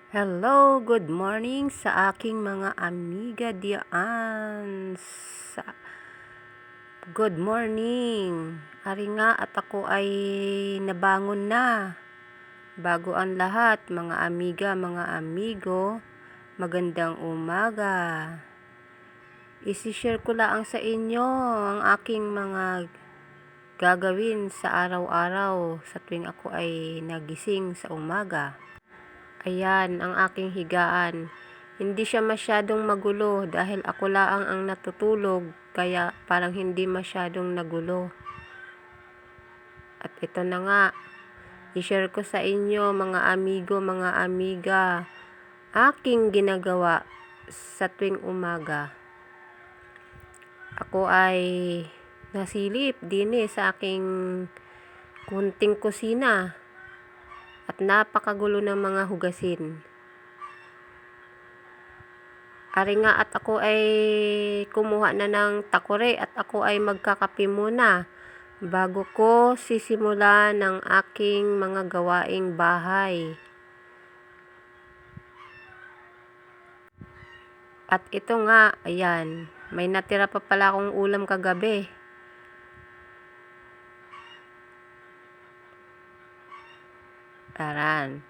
Hello, good morning sa aking mga amiga diyan. Good morning. Ari nga at ako ay nabangon na. Bago ang lahat, mga amiga, mga amigo, magandang umaga. Isi-share ko lang sa inyo ang aking mga gagawin sa araw-araw sa tuwing ako ay nagising sa umaga. Ayan, ang aking higaan. Hindi siya masyadong magulo dahil ako lang ang natutulog, kaya parang hindi masyadong nagulo. At ito na nga, i-share ko sa inyo mga amigo, mga amiga, aking ginagawa sa tuwing umaga. Ako ay nasilip din sa aking kunting kusina at napakagulo ng mga hugasin. Ari nga at ako ay kumuha na ng takore at ako ay magkakape muna bago ko sisimulan ng aking mga gawaing bahay. At ito nga, ayan, may natira pa pala akong ulam kagabi. Aran,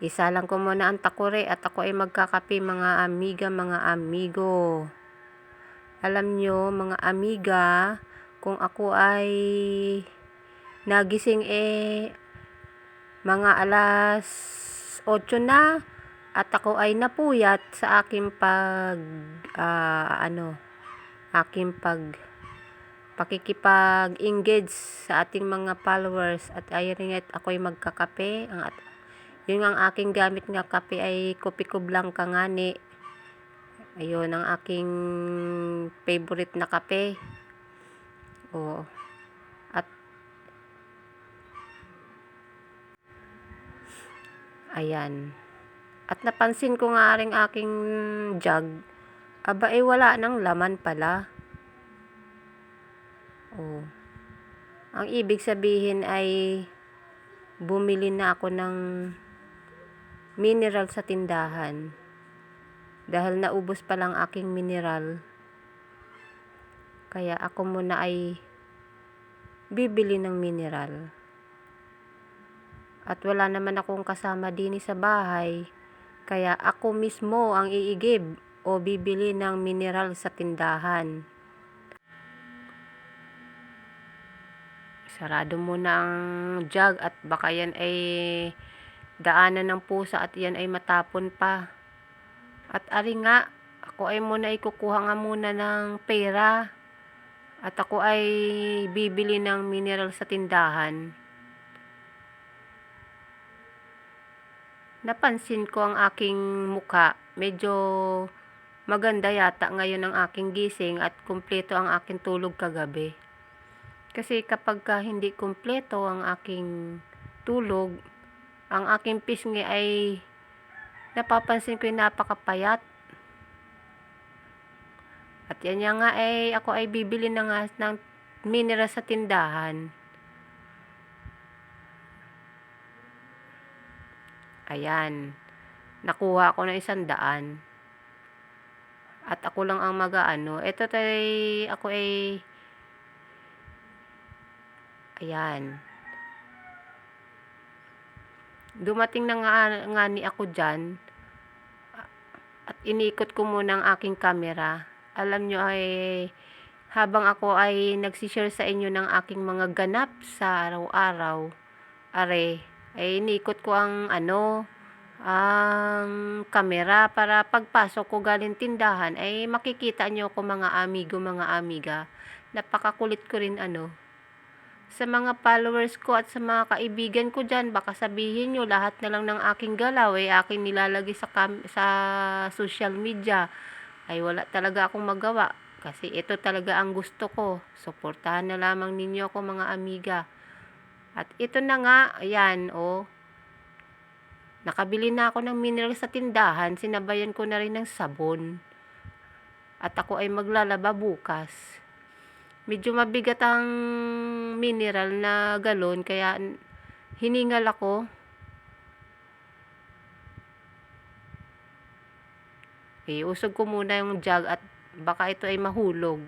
isalang ko muna ang takore at ako ay magkakape mga amiga, mga amigo. Alam nyo mga amiga, kung ako ay nagising mga alas 8 na at ako ay napuyat sa aking pakikipag-engage sa ating mga followers at ayun nga ako ay magkakape. Yun ang aking gamit nga kape ay Kopi Ko Blanca ngani. Ayun ang aking favorite na kape. Oh. At ayan. At napansin ko nga rin aking jug. Aba wala nang laman pala. Oh. Ang ibig sabihin ay bumili na ako ng mineral sa tindahan. Dahil naubos pa lang aking mineral. Kaya ako muna ay bibili ng mineral. At wala naman akong kasama din sa bahay. Kaya ako mismo ang iigib o bibili ng mineral sa tindahan. Sarado muna ang jug at baka yan ay daanan ng pusa at yan ay matapon pa. At ari nga, ako ay muna ikukuha nga muna ng pera. At ako ay bibili ng mineral sa tindahan. Napansin ko ang aking mukha. Medyo maganda yata ngayon ang aking gising at kumpleto ang aking tulog kagabi. Kasi kapag hindi kumpleto ang aking tulog, ang aking pisngi ay napapansin ko yung napakapayat. At yan nga ako ay bibili na nga ng mineral sa tindahan. Ayan. Nakuha ko na 100. At ako lang ang mag-aano. Ito ako ay ayan. Dumating na nga ni ako dyan. At inikot ko muna ang aking camera. Alam nyo ay habang ako ay nagsishare sa inyo ng aking mga ganap sa araw-araw. Ay inikot ko ang camera para pagpasok ko galing tindahan ay makikita nyo ko mga amigo, mga amiga. Napakakulit ko rin sa mga followers ko at sa mga kaibigan ko dyan. Baka sabihin nyo lahat na lang ng aking galaw ay aking nilalagay sa social media. Ay wala talaga akong magawa kasi ito talaga ang gusto ko. Suportahan na lamang ninyo ako mga amiga. At ito na nga, ayan nakabili na ako ng mineral sa tindahan, sinabayan ko na rin ng sabon. At ako ay maglalaba bukas. Medyo mabigat ang mineral na galon, kaya hiningal ako. Iusog ko muna yung jug at baka ito ay mahulog.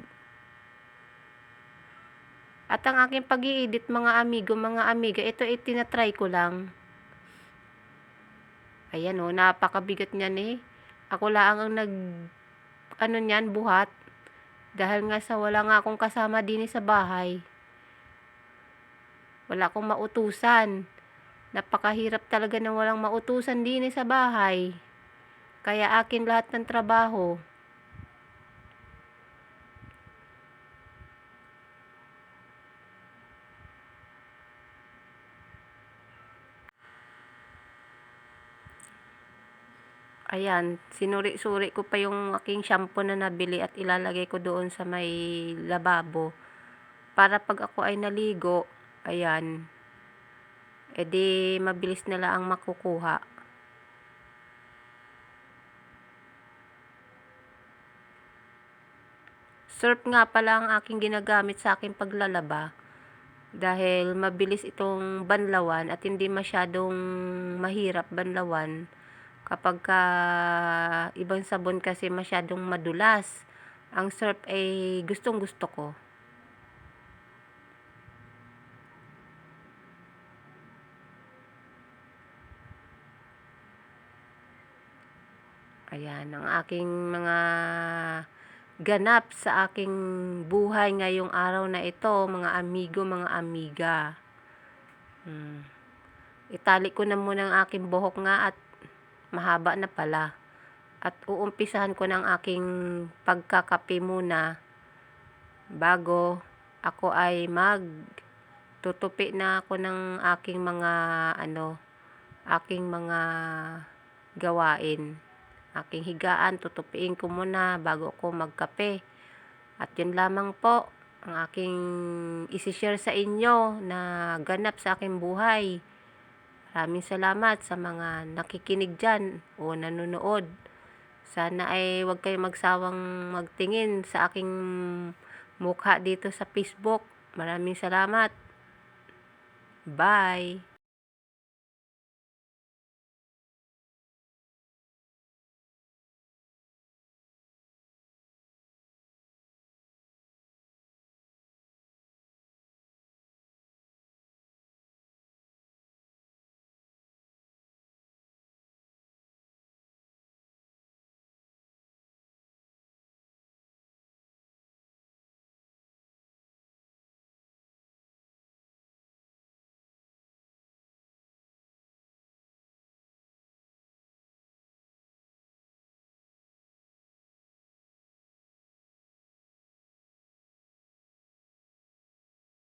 At ang aking pag-i-edit mga amigo, mga amiga, ito ay tinatry ko lang. Ayan o, napakabigat niyan eh. Ako lang ang niyan, buhat. Dahil nga sa wala nga akong kasama din sa bahay. Wala akong mautusan. Napakahirap talaga na walang mautusan din sa bahay. Kaya akin lahat ng trabaho. Ayan, sinuri-suri ko pa yung aking shampoo na nabili at ilalagay ko doon sa may lababo. Para pag ako ay naligo, ayan, edi mabilis na lang ang makukuha. Surf nga pala ang aking ginagamit sa aking paglalaba. Dahil mabilis itong banlawan at hindi masyadong mahirap banlawan. Kapag ibang sabon kasi masyadong madulas, ang surf ay gustong gusto ko. Ayan, ang aking mga ganap sa aking buhay ngayong araw na ito, mga amigo, mga amiga. Itali ko na muna ang aking buhok nga at mahaba na pala. At uumpisahan ko ng aking pagkakape muna bago ako ay tutupi na ako ng aking mga aking mga gawain. Aking higaan, tutupiin ko muna bago ako magkape. At yun lamang po ang aking isi-share sa inyo na ganap sa aking buhay. Maraming salamat sa mga nakikinig dyan o nanonood. Sana ay huwag kayong magsawang magtingin sa aking mukha dito sa Facebook. Maraming salamat. Bye!